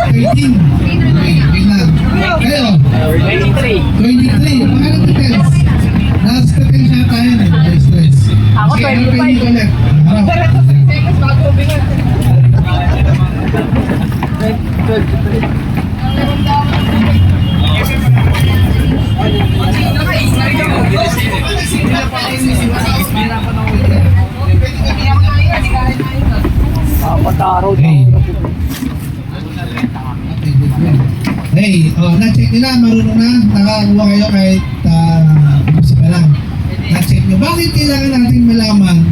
13. Tingnan. Kayo? 23. 23. Pangalan details. Last ka kayo siya tayo. Stress. Ako, Sige, 25. ano kayo ulit? Harap. Pataro. Hey, na-check nyo na, marunong na, nakakuha kayo kahit gusto pa lang. Na-check nyo. Bakit kailangan natin malaman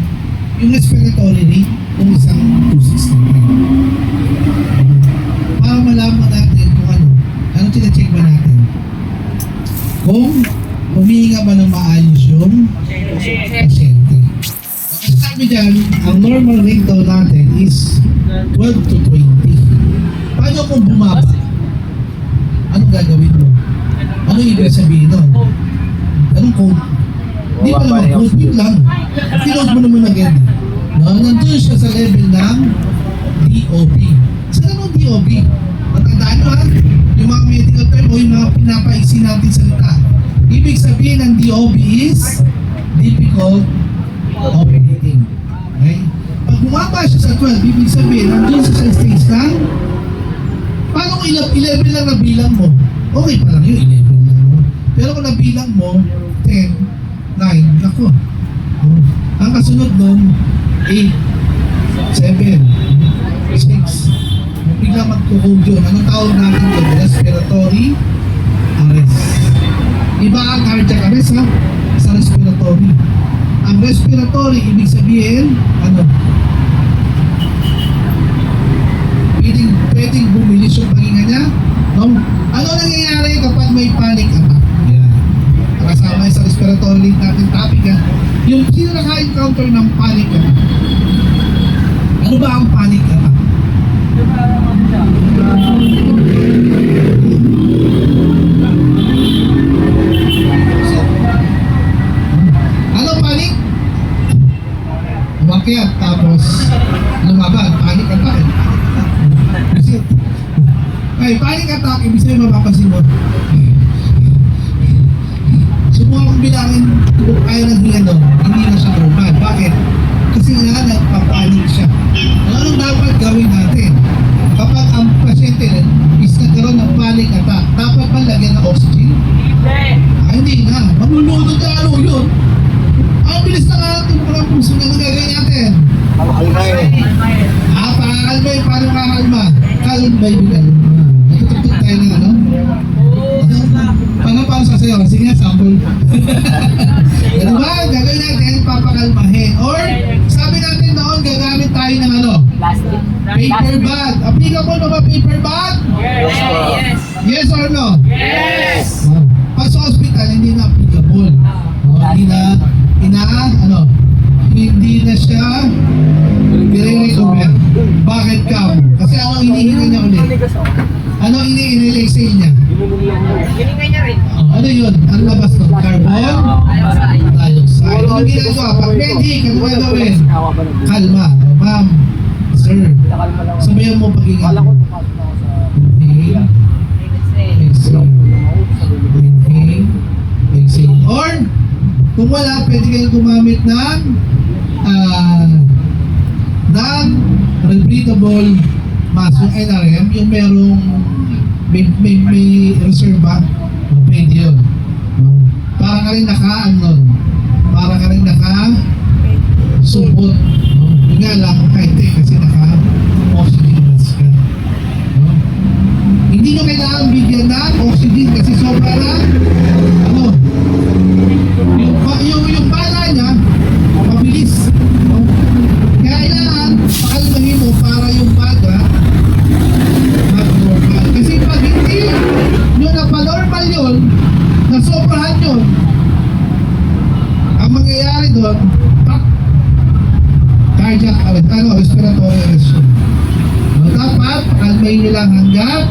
yung respiratory rate kung isang 269? Para malaman natin kung ano tine-check ba natin? Kung humihinga ba ng maayos yung pasyente. Kasi sabi dyan, ang normal rate daw natin is 12 to 20. Paano kung bumaba? Anong gagawin mo? Ano ibig sabihin nun? Anong code? Hindi pa naman code, yun lang. Pinod mo naman agad. No? Nandun siya sa level ng DOB. Saan anong DOB? Matandaan nyo ha? Yung mga medical term o yung mga pinapaiksi natin salita. Ibig sabihin ng DOB is difficult operating. Okay? Pag bumaba siya sa 12, ibig sabihin, nandun siya sa stage ng paano kung 11 lang nabilang mo? Okay pa lang yun, 11 lang mo. Pero kung nabilang mo, 10, 9, naku. Ang kasunod nun, 8, 7, 6. Bigla magkukog yun. Anong tawag natin yun? Respiratory arrest. Iba ang cardiac arrest ha? Sa respiratory. Ang respiratory, ibig sabihin, pwedeng bumilis yung paghinga niya. No? Ano nangyayari kapag may panic attack? Yan. Kasama sa respiratory rate natin topic ha. Yung sino naka-encounter ng panic attack? Ano ba ang panic attack? Ano panic? Umakyat tapos lumaban. Panic attack. Ay, panic attack, ibig sabihin mapapansin mo. Subukan kong bilangin kung kaya ng hinga doon, hindi na siya normal. Bakit? Kasi nga nagpapanik siya. Anong dapat gawin natin? Kapag ang pasyente is nagkaroon ng panic attack, dapat ba lagyan ng oxygen? Hindi na. Mamulunod na ano yun. Ang bilis na nga tumulong ang puso na nagagawin natin. Pakalmay, paano kakalma? Kalmay, kalma. Natutugtog tayo ng ano? Paano sasayaw? Sige nga, sample. Ano ba? Gagawin natin, papakalmahin. Or, sabi natin noon, gagamit tayo ng ano? Paper bag. Applicable ba paper bag? Yes. Yes or no? Yes. Pag sa hospital, hindi na applicable. Hindi na siya i-recover. Bakit ka? Kasi ano hinihinga niya ulit? Ano ini-exhale niya? Hininga niya rin. Ano yun? Ano labas to? Carbon dioxide. Ano ginagawa? Pag medic, ano gagawin? Kalma. Ma'am, sir. Sabayan mo pag-ingat. Inhale. Exhale. Inhale. Exhale. Or, kung wala, pwede kayong gumamit ng non-rebreathable mask, yung NRM, yung merong may reserva, pwede yun. Para ka rin para ka rin supot. Yung nga lang, kahit kasi naka-oxygen mask ka. Hindi nyo kailangan bigyan ng oxygen kasi sobra na yung bala niya mabilis. Kaya kailangan pakalmahin mo para yung baga mag-normal. Kasi pag hindi nyo na-normal yun, nasobrahan yun, ang mangyayari doon, cardiac arrest, respiratory arrest yun. Dapat pakalmahin nyo lang hanggang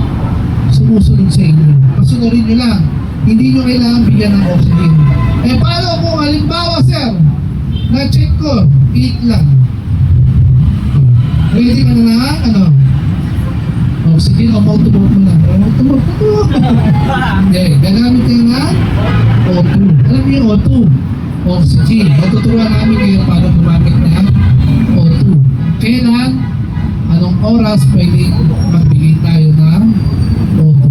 sumusunod sa inyo. Pasunurin nyo lang. Hindi nyo kailangan bigyan ng oxygen. Paano kung halimbawa, sir, na-check ko, 8 lang. Pwede ka na lang ano? Oxygen o mouth-to-mouth mo lang? Mouth-to-mouth. Hindi, gagamit kayo ng O2. Alam niyo yung O2? Oxygen. Matuturuan namin kayo para gumamit ng O2. Kailan, anong oras pwede magbigay tayo ng O2?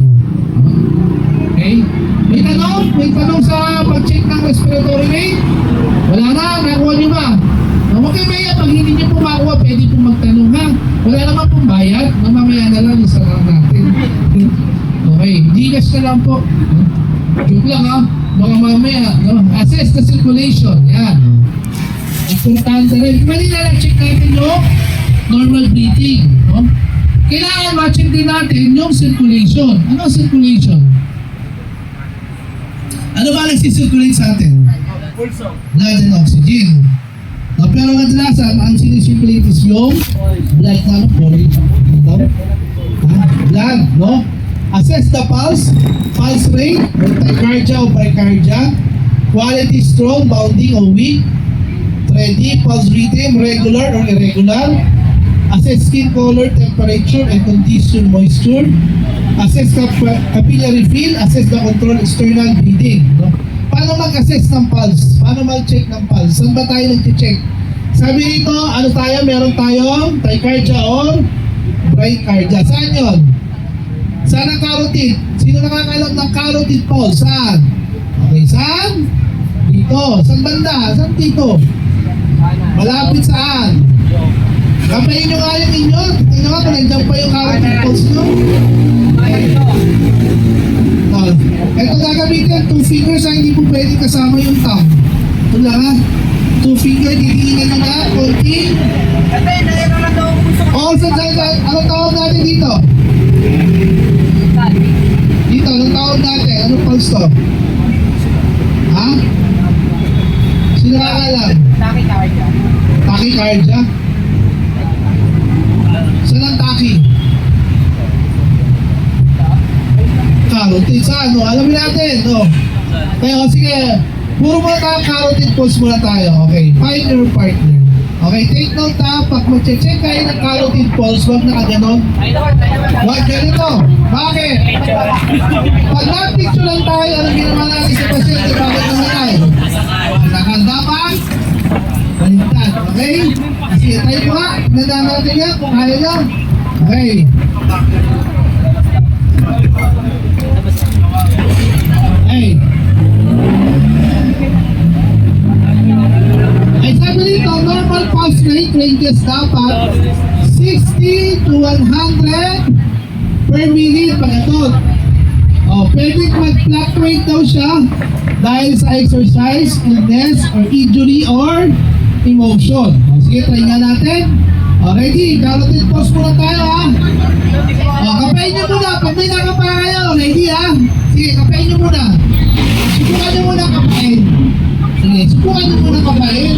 Okay? May tanong sa pag-check ng respiratory rate? Wala na, nakuha niyo ba? Huwag kayo maya, pag hindi niyo po makuha, pwede po magtanong ha. Wala naman pong bayad, mamamaya na lang, isa lang natin. Okay, Gcash na lang po. Joke lang ha, baka mamaya, no? Assess the circulation, yan. Importante rin. Pwede na lang check natin yung normal breathing. No? Kailangan ma-check din natin yung circulation. Ano ang circulation? Ano ba nagsisirculate sa atin? Blood and oxygen. No, pero kadalasan, ang sinisirculate is yung blood na blood, no? Assess the pulse rate, or tachycardia o bradycardia, quality strong, bounding o weak, ready, pulse rhythm, regular or irregular, assess skin color, temperature, and condition moisture, assess capillary fill, assess the control external breathing. No? Paano mag-assess ng pulse? Paano mag-check ng pulse? Saan ba tayo nag-check? Sabi nito, ano tayo? Meron tayong tachycardia or bradycardia. Saan yun? Saan ang carotid? Sino nakakalam ng carotid pulse? Saan? Okay, saan? Dito. Saan banda? Saan dito? Malapit saan? Kapayin nyo nga yung inyo. Tingnan nga kung nandiyan pa yung carotid pulse nyo. Ito gagamitin, 2 fingers hindi po pwede kasama yung thumb. Ito lang ha. 2 finger, didiinan nyo na, konti. Ano tawag natin dito? Dito, anong tawag natin? Anong pulse to? Ha? Sino kakalam? Tachycardia? Saan ang tachy? Carotid sa ano? Alamin natin, no? Kaya, sige, puro muna tayo carotid pulse muna tayo. Okay, find your partner. Okay, take note ha, pag mag-check kayo ng carotid pulse, huwag nakaganon. Huwag ganito. Bakit? Pag na-picture lang tayo, anong ginawa natin sa pasyente, bakit naman tayo? Nakanda pa? Baliktad, okay? Sige, tayo po ha, nandaan natin yan kung kaya nyo. Okay. Hey. Ay sabi nito, normal pulse rate ranges dapat 60 to 100 per minute pagkatod. Pwede mag-fluctuate daw siya dahil sa exercise, illness, or injury, or emotion. Sige, try nga natin. Ready? Carotid pulse muna tayo ha. Kapain nyo muna. Pag may nakapa kayo, ready ha? Sige, kapain nyo muna. Subukan nyo muna kapain. Sige, subukan nyo muna kapain.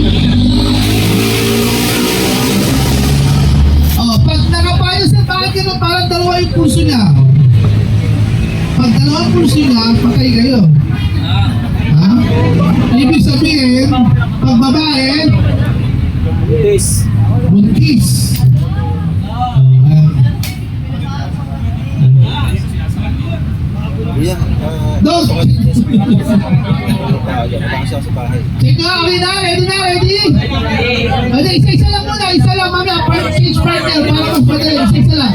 Pag nakapain sa bakit yun, parang dalawa yung pulso niya. Pag dalawang pulso niya, patay kayo. Ha? Ibig sabihin, pag babae, buntis. Dog! Check nga, okay na, ready na, ready? Okay, isa-isa lang muna, isa lang mamaya, each partner, para mas madali, isa-isa lang.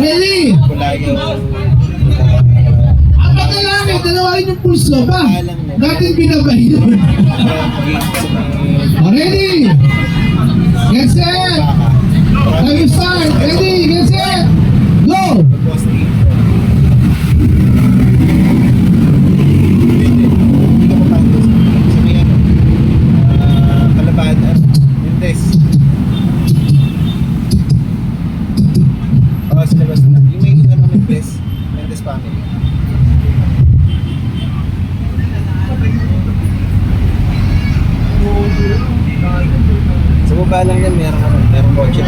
Ready? Ang pagkalaki, dalawain yung pulso ba? Dating binabay yun. Ready? Get set! Time start! Ready? Get set! Go! Sa baba lang yan, meron kotse.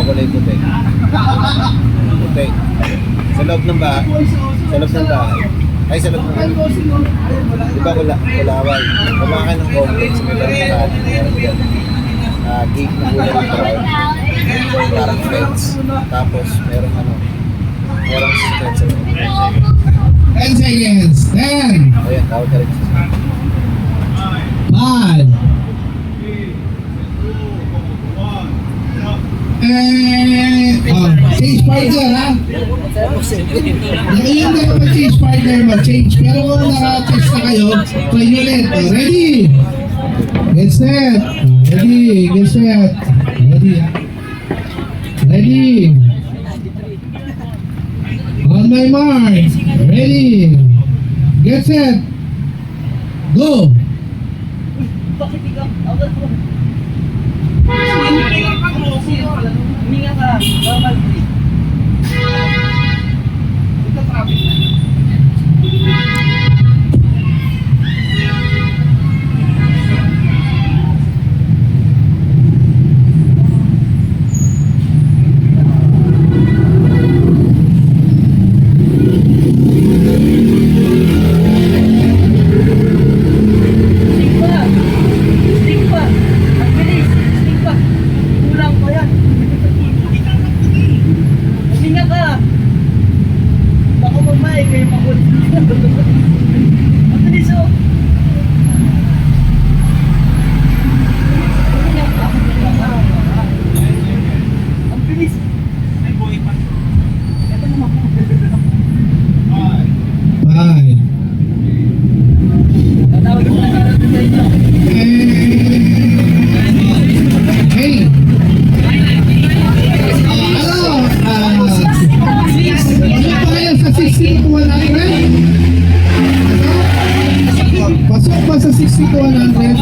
Kulay puti. Puti. Sa loob ng bahay. Sa loob ng bahay. Ay, sa loob ng bahay. Di ba kulaway? Kumakan ng complex. May baril na kanin. 8 na kulay yung brown. Parang threads. Tapos, merong merong threads sa loob. 10 seconds. 10, Ayan, tawag ka rin sa 5, change partner ha? Ngayon na naman change partner, mag-change. Pero kung naka-change na kayo, try nyo ulit. Ready? Get set. Ready. Get set. Ready ha? Ready. On my mark. Ready. Get set. Go. Huminga ka. Normal breathe. Ito traffic na. Sting pa. Ang bilis. Sting pa. Kulang pa yan. Huminga ka. Baka mamay kayo makul. Ang bilis oh. Huminga ka. Ang bilis. Ay boy pa. Ito naman. 5. Tatawag ko na natin sa inyo. Hey. Ano tayo sa 60 to 100? Pasok ba sa 60 to 100?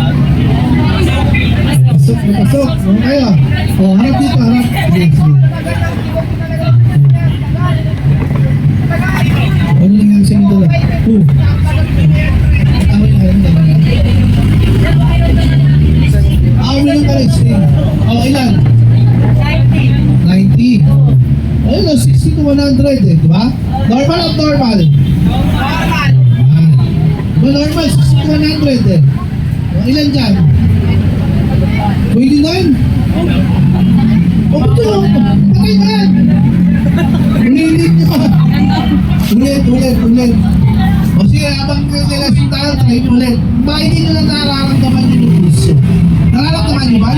Pasok na pasok. Ano kayo? Harap dito, harap. Sige, sige. Ano lang yung sa'yo doon? Minum ka rin, Steve. Ilan? 90. Ayun, 60 to 100 di ba? Normal o normal? Normal. Diba normal, 60 to 100 ilan dyan? 29? Ba't yun? Patay na yan! Ulilit nyo. Ulit. O sige, habang nilasin tayo, try nyo ulit. Bakit hindi nyo lang nararamdaman nyo yung puso? Nararamdaman nyo ba?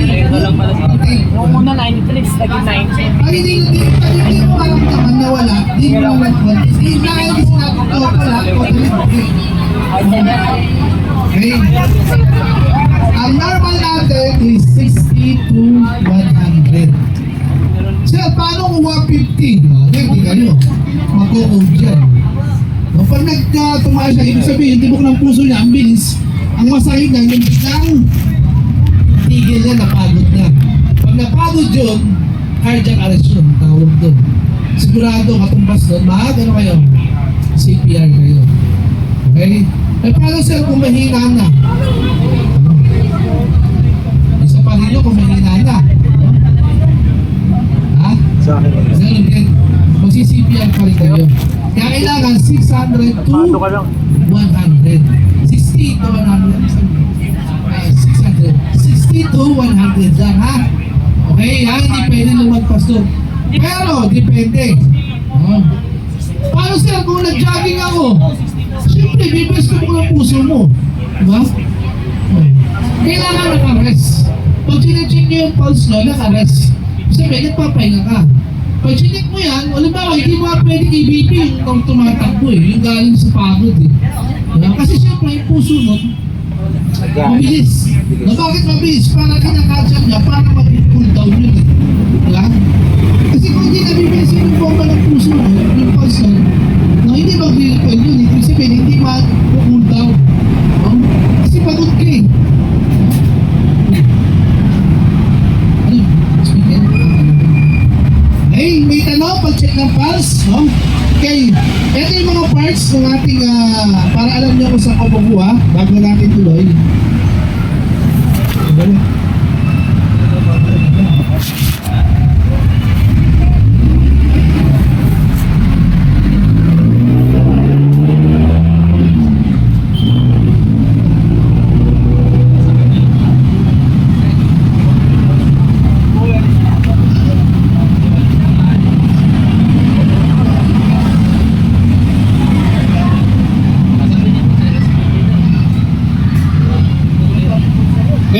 Okay. Yung una 93, naging 90. Pag hindi mo maramdaman na wala, hindi mo maramdaman. Dahil sinabi ko pala, okay. Okay. Ang normal natin is 60 to 100. So, paano kung 150? Hindi kayo. Mag-o-code dyan. Pag nagtumaas siya, ibig sabihin, tibok ng puso niya, ang bilis. Ang masakit na, yung biglang tigil niya, napagod na. Pag napagod yun, cardiac arrest yun, tawag doon. Sigurado, katumbas doon, ano kayo? CPR kayo. Okay? Paano sir kung mahina na? Isa pa rin yun kung mahina na. Ha? Sa akin. Sir, again, magsi-CPR pa rin kayo. Kaya kailangan 600 to 100. 60 to 100. 600. 60 to 100 lang, ha? Okay, ha? Hindi pwede lumagpas doon. Pero, depende. Paano sir, kung nag-jogging ako, siyempre, bibesto ko ng puso mo. Diba? Kailangan naka-rest. Pag sinecheck nyo yung pulse no, naka-rest. Sabi, nagpapahinga ka. Pag sinek mo yan, alam ba, hindi mo pwede i-BP yung tumatakbo yung galing sa pagod Kasi siyempre yung puso nun, mabilis. Bakit mabilis? Para kinakatsan niya, para mag-cool down yun Diba? Kasi kung hindi nabibilis yung bomba ng puso mo, yung pulse nun, hindi mag-recoil yun. Ibig sabihin, hindi mag-cool down. Kasi pagod ka Hey, may tanong, pag-check ng pulse, no? Okay, ito yung mga parts ng ating, para alam nyo kung saan ko mabuha, bago natin tuloy.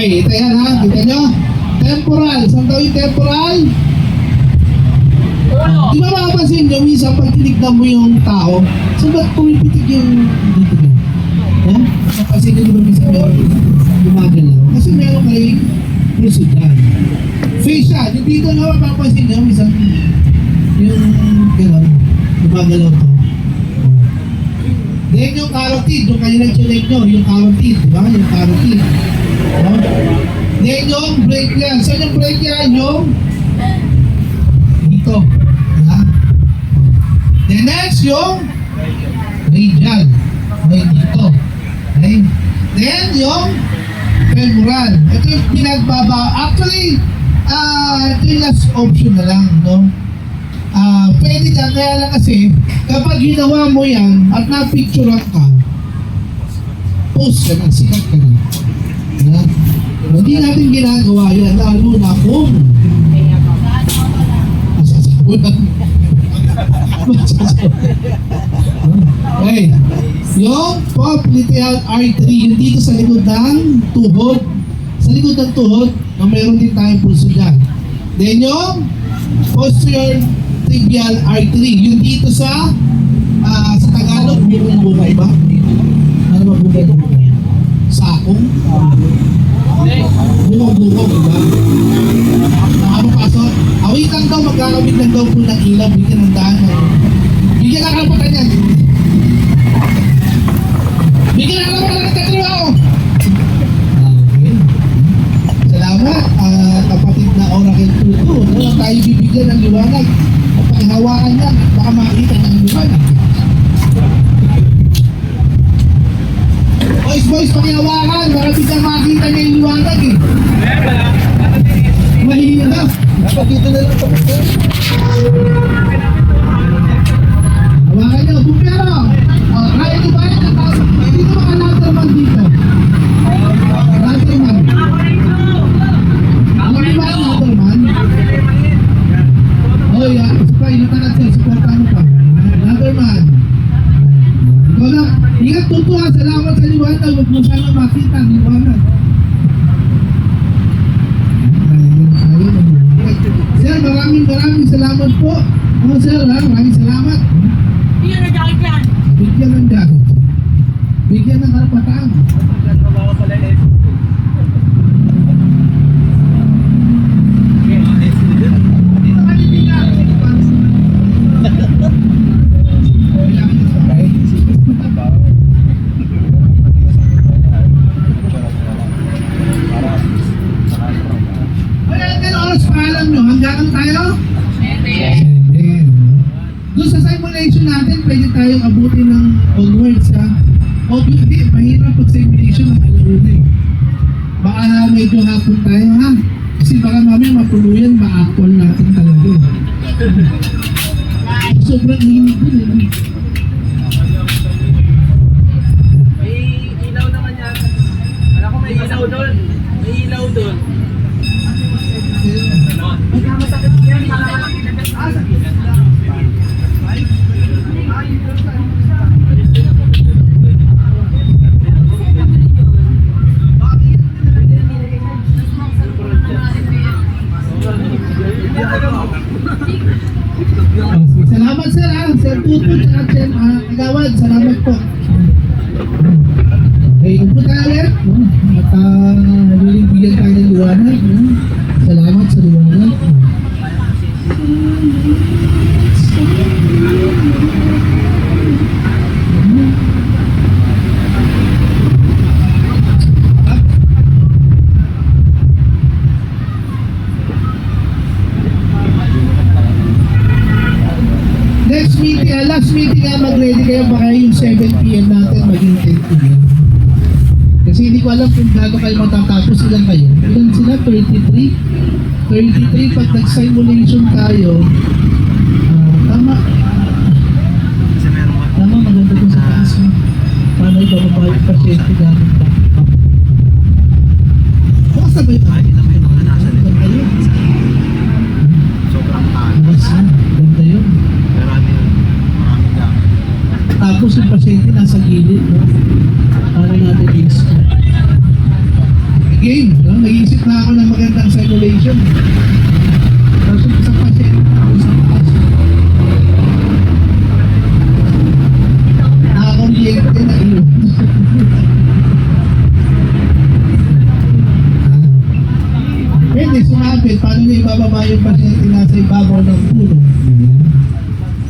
Okay, ito yan ha. Kita nyo? Temporal. Saan daw yung temporal? Di ba makapansin nyo, minsan pag tinignan mo yung tao, saan ba't pumipitig yung dito na? Ha? Makapansin nyo di ba minsan meron gumagalaw? Kasi meron kayong puso dyan. Facial. Yung dito na mapapansin nyo, minsan yung gano'n, gumagalaw to. Then yung carotid, yung kanina chinek nyo, yung carotid, di ba? Yung carotid. No? Then yung brachial. Saan yung brachial? Yung dito. Diba? Then next yung radial. Okay, dito. Okay. Then yung femoral. Ito yung pinagbaba. Actually, ito yung last option na lang, no? Pwede dyan, kaya lang kasi kapag ginawa mo yan at na-picturean ka, post ka na, sikat ka na. Diba? Hindi natin ginagawa yan, lalo na kung masasabunan. Okay. Yung popliteal artery, yung dito sa likod ng tuhod, sa likod ng tuhod, na meron din tayong pulso dyan. Then yung posterior tibial artery, yung dito sa Tagalog, bukong-bukay ba? Ano ba bukong-bukay? Sakong? Bukong-bukong, diba? Nakapapasok. Awit lang daw, magkakabit lang daw po ng ilaw, bigyan ng daan. Bigyan ng karapatan yan. Bigyan ng karapatan ng katrabaho. Okay. Salamat, kapatid na Oracle Tuto. Ano tayo bibigyan ng liwanag? At pakihawakan yan, baka makita ng liwanag. Boys, pakihawakan, baka bigyan makita niya yung liwanag eh. Mahirap. Dapat dito na lang ito. Hawakan niyo, bumpero. Kaya niyo ba yan? Dito mga laterman dito. Laterman. Alam niyo ba yung laterman? Oh yeah, supay, natangat siya, supportan mo pa. Laterman. Ikaw na, ingat tuto ha, salamat sa liwanag. Huwag mo sana makita ang liwanag. Sir, maraming salamat po. Oh, sir, maraming salamat. Bigyan na jacket yan. Bigyan ng jacket. Bigyan ng karapatan. Dito ka bibigyan. Ilan oras pa alam nyo? Hanggang ano tayo? 7. Doon sa simulation natin, pwede tayong abutin ng onwards ha. Obviously, mahirap pag simulation ng alauna eh. Baka medyo hapon tayo ha. Kasi baka mamaya mapuluyan, ma-actual natin talaga eh. Sobrang init din eh. May ilaw naman yan. Alam ko may ilaw doon. May ilaw doon. Magkamasakit yan. Salamat sir ha. Sir Tuto at Sir Agawad. Salamat po. Okay, upo tayo ulit. At bigyan tayo ng liwanag. Salamat sa liwanag. Next meeting, last meeting mag-ready kayo baka yung 7 PM natin maging 10 PM. Kasi hindi ko alam kung gaano kayo matatapos, ilan kayo. Ilan sila? 33? 33 pag nag-simulation tayo. Tama. Tama, maganda ko sa taas mo. Paano ibababa yung pasyente gamit pa. Bukas na ba yun? Ganda yun. Sobrang tahan. Bukas na. Ganda yun. Maraming gamit. Tapos yung pasyente nasa gilid, no? Para natin i-scope. Game, no? medication. Tapos yung isang pasyente ako sa taas. Nakaka-oriente na iyo. Pwede sumapit, paano na ibababa yung pasyente nasa ibabaw ng puno?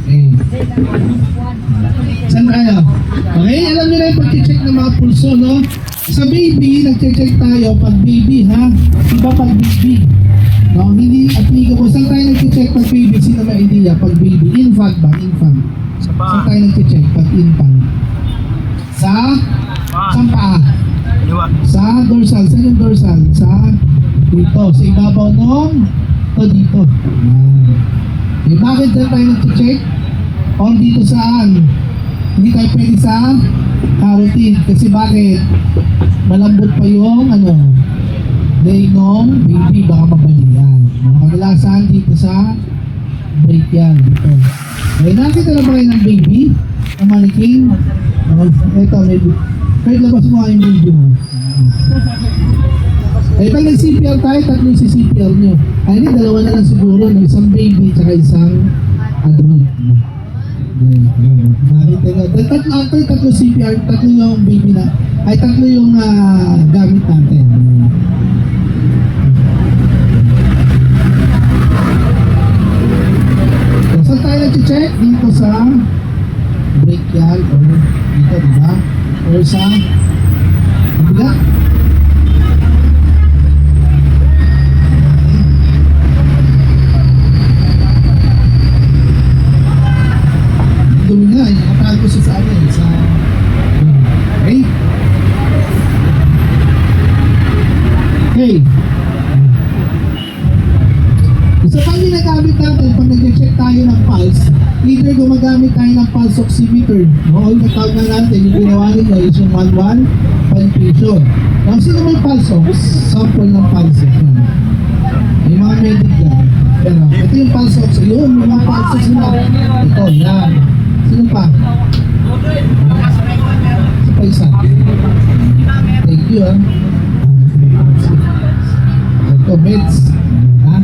Okay. Saan tayo? Okay, alam nyo na yung pag-check ng mga pulso, no? Sa baby, nag-check tayo pag baby, ha? Iba pag baby. No, hindi applicable. Saan tayo nag-check pag baby? Sino may idea? Pag baby. Infant ba? Infant. Saan tayo nag-check pag infant? Sa? Saan paa? Sa dorsal. Saan yung dorsal? Sa dito. Sa ibabaw nung to dito. Eh, bakit dyan tayo nag-check? O dito saan? Hindi tayo pwede sa carotid. Kasi bakit? Malambot pa yung day nung baby, baka mabalian. Kadalasan dito sa brachial. Dito. Okay, nakita na ba kayo ng baby? Ang maniking? Ito, maybe. Kahit labas mo yung baby mo. Eh, pag nag-CPR tayo, tatlo yung CPR nyo. Ay, hindi, dalawa na lang siguro. No? Isang baby, tsaka isang adult. Nakita nyo. Tatlo CPR, tatlo yung baby na. Ay, tatlo yung gamit natin. So, saan tayo nag-check? Dito sa brachial or dito, diba? Or sa kabila. Dumi na, nakatago siya sa akin. Okay? Okay. Isa pang ginagamit natin pag nag-check tayo ng pulse, either gumagamit tayo ng pulse oximeter. O yung natawag na natin, yung ginawa nila is yung 1-1 palpation. Now, sino may pulse ox? Sample ng pulse ox. May mga medic yan. Pero ito yung pulse ox. Yun, may mga pulse ox na. Ito, yan. Sino pa? Isa pa isa. Thank you, ha. Ito, meds. Ha?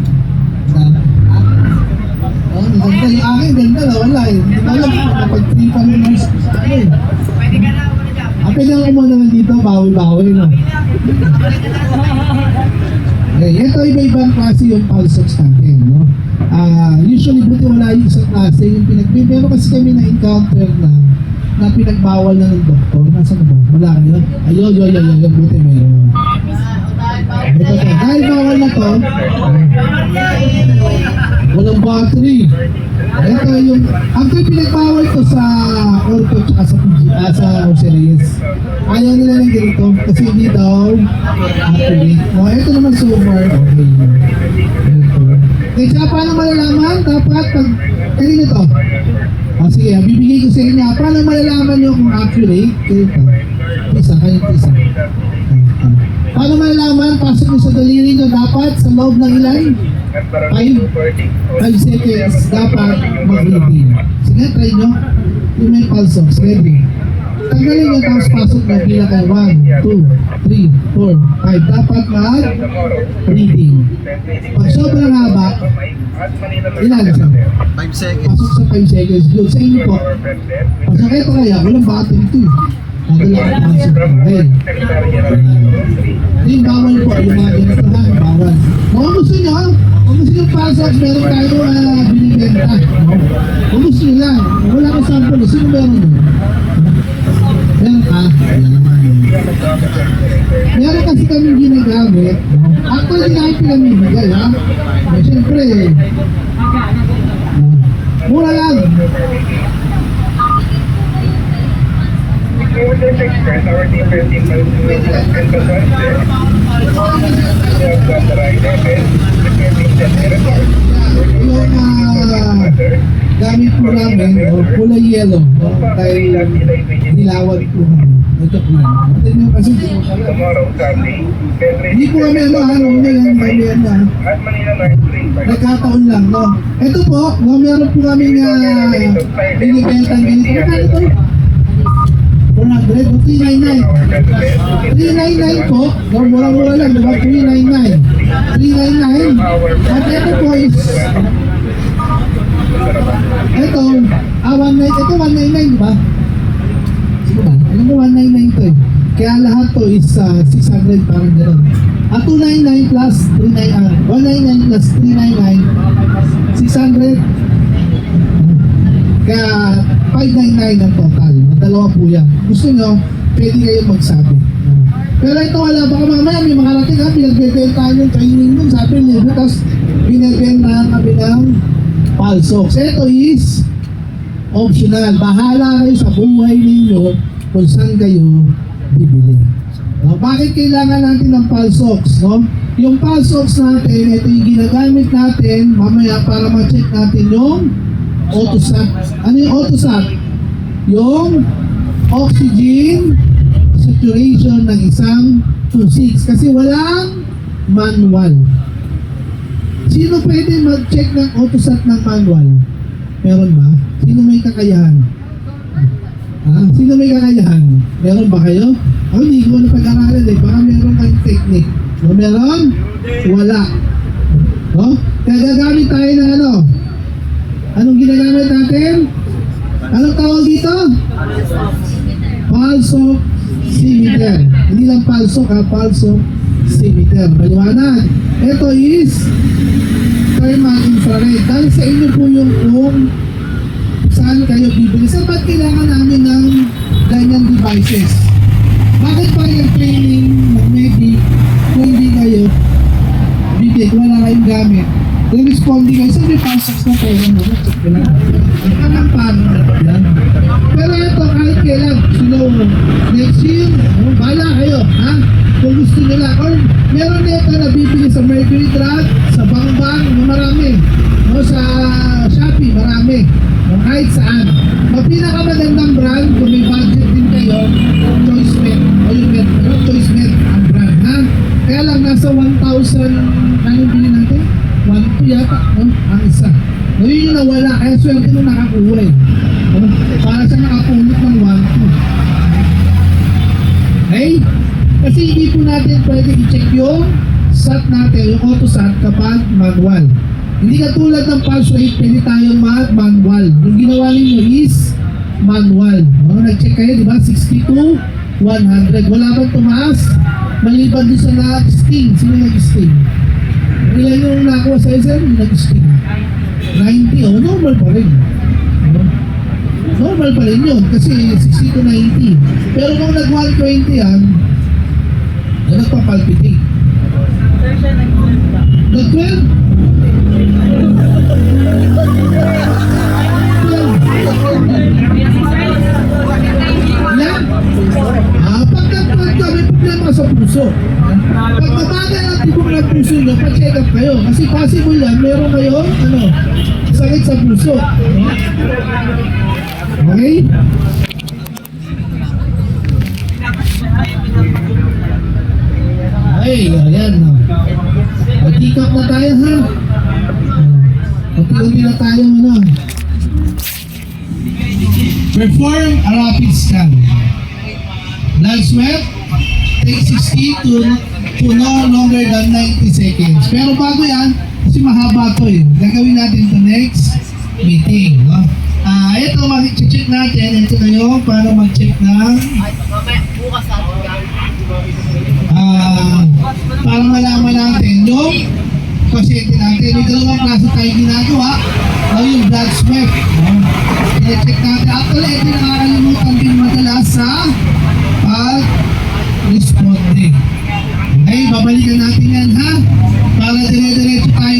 Oh, ganda yung akin, ganda na, wala eh. Hindi ko alam, napag-tripan mo nurse sa akin. Pwede ako muna naman dito, bawi-bawi, no? Okay, ito iba-ibang klase yung pulse ox natin, no? Usually, buti wala yung isang klase, yung pero kasi kami na-encounter na pinagbawal na ng doktor. Nasaan ba? Wala kayo? Ayun, buti meron. Ito to, dahil bawal na to, walang battery. Ito yung, actually pinagbawal to sa ortho at sa OCRS. Ayaw nila ng ganito kasi hindi daw accurate. Ito naman so far, okay. Ito. Okay, tsaka paano malalaman? Dapat pag, kanino to? Sige, bibigay ko sa inyo. Paano malalaman nyo kung accurate? Ito. Isa. Paano malalaman? Pasok nyo sa daliri nyo dapat sa loob ng ilan? 5 seconds dapat mag-reading. Sige, try nyo. Yung may pulse ox. Ready? Tanggalin nyo tapos pasok na bilang kayo. 1, 2, 3, 4, 5. Dapat mag-reading. Pag sobrang haba, ilan siya? 5 seconds. Pasok sa 5 seconds. Good. Sa inyo po. Pasok ito kaya. Walang battery ito. Nadala ka pasok. Okay. Yung bawal po. Yung mga ganito ha. Bawal. Kung gusto nyo, kung gusto nyo pasok, meron tayo binibenta. Kung gusto nyo lang. Wala ka sample. Sino meron nyo? Meron ka? Wala naman. Meron kasi kami ginagamit. Actually, kahit pinamimigay ha. Siyempre, mura lang. Yung gamit po namin, kulay yellow. Dahil nilawag po namin. Ito po namin. Ito nyo kasi hindi po kami nagkataon lang, no? Ito po, meron po kami binibentang ganito. Magkano ito? 400 o 399. 399 po. Mura-mura lang, diba? 399. 399. At ito po is, ito, 199, di ba? Sige ba? Alam mo, 199 to eh. Kaya lahat to is 600, parang gano'n. At 299 plus 199 plus 399, 600. Kaya 599 ang total. Dalawa po yan. Gusto nyo, pwede kayo magsabi. Pero ito wala, baka mamaya may makarating ha, pinagbebentahan yung training dun, sabi libo, tapos binibentahan kami ng Palsox. Ito is optional. Bahala kayo sa buhay ninyo kung saan kayo bibili. No? Bakit kailangan natin ng Palsox? No? Yung Palsox natin, ito yung ginagamit natin mamaya para ma-check natin yung Autosat. Ano yung Autosat? Yung oxygen saturation ng isang 2.6 kasi walang manual. Sino pwede mag-check ng Autosat ng manual? Meron ba? Sino may kakayahan? Sino may kakayahan? Meron ba kayo? Ako hindi ko na pag-aralan eh. Baka meron kayong technique. O meron? Wala. O? Kaya gagamit tayo ng ano? Anong ginagamit natin? Anong tawag dito? Pulsoximeter. Hindi lang pulso ha, pulsoximeter. Maliwanag. Ito is thermal infrared. Dahil sa inyo po yung kung saan kayo bibili. Saan ba't kailangan namin ng ganyan devices? Bakit pa yung training mag-medic kung hindi kayo bibili, wala kayong gamit? Responding kayo, saan may Pulsox na pera mo? Check ko lang. Anong paano na yan? Pero ito, kahit kailan, slow, next year, bahala kayo, ha? Kung gusto nila, or meron na ito na bibili sa Mercury Drug, sa Bangbang, marami. O sa Shopee, marami. O kahit saan. Ang pinakamagandang brand, kung may budget din kayo, ChoiceMed. O yung Med, ChoiceMed ang brand, ha? Kaya lang, nasa 1,000, anong bilhin natin? 1,2 yata, no? Ang isa. O yun yung nawala, kaya swerte nung nakakuha eh. O, para siya nakapulot ng 1,2. Okay? Kasi hindi po natin pwede i-check yung SAT natin, yung Autosat kapag manual. Hindi katulad ng pulse rate, pwede tayong manual. Yung ginawa ninyo is manual. No? Nag-check kayo, di ba? 62, 100. Wala bang tumaas? Maliban din sa nag-sting. Sino nag-sting? Ilan yung nakuha sa isa? Yung nag-sting. 90. Oh, normal pa rin. Normal pa rin yun. Kasi 60 to 90. Pero kung nag-120 yan, nagpapalpitate. Nag-12? Yan. Pagka may problema sa puso. Pag mabagal ang tibok ng puso nyo, pa-check up kayo. Kasi possible yan, meron kayo, sakit sa puso. Okay? Ay, ayan. Mag-tikap na tayo ha. Unti-unti na tayo Perform a rapid scan. Blood sweat, take 60 to no longer than 90 seconds. Pero bago yan, kasi mahaba to eh. Gagawin natin ito next meeting. No? Ito, mag-check natin. Ito na yung para mag-check ng para malaman natin yung pasyente natin. May dalawang klase tayo ginagawa. Yung blood sweat. I-check natin. Actually, ito nakakalimutan din madalas sa pag-responde. Okay, babalikan natin yan ha. Para dire-diretso tayo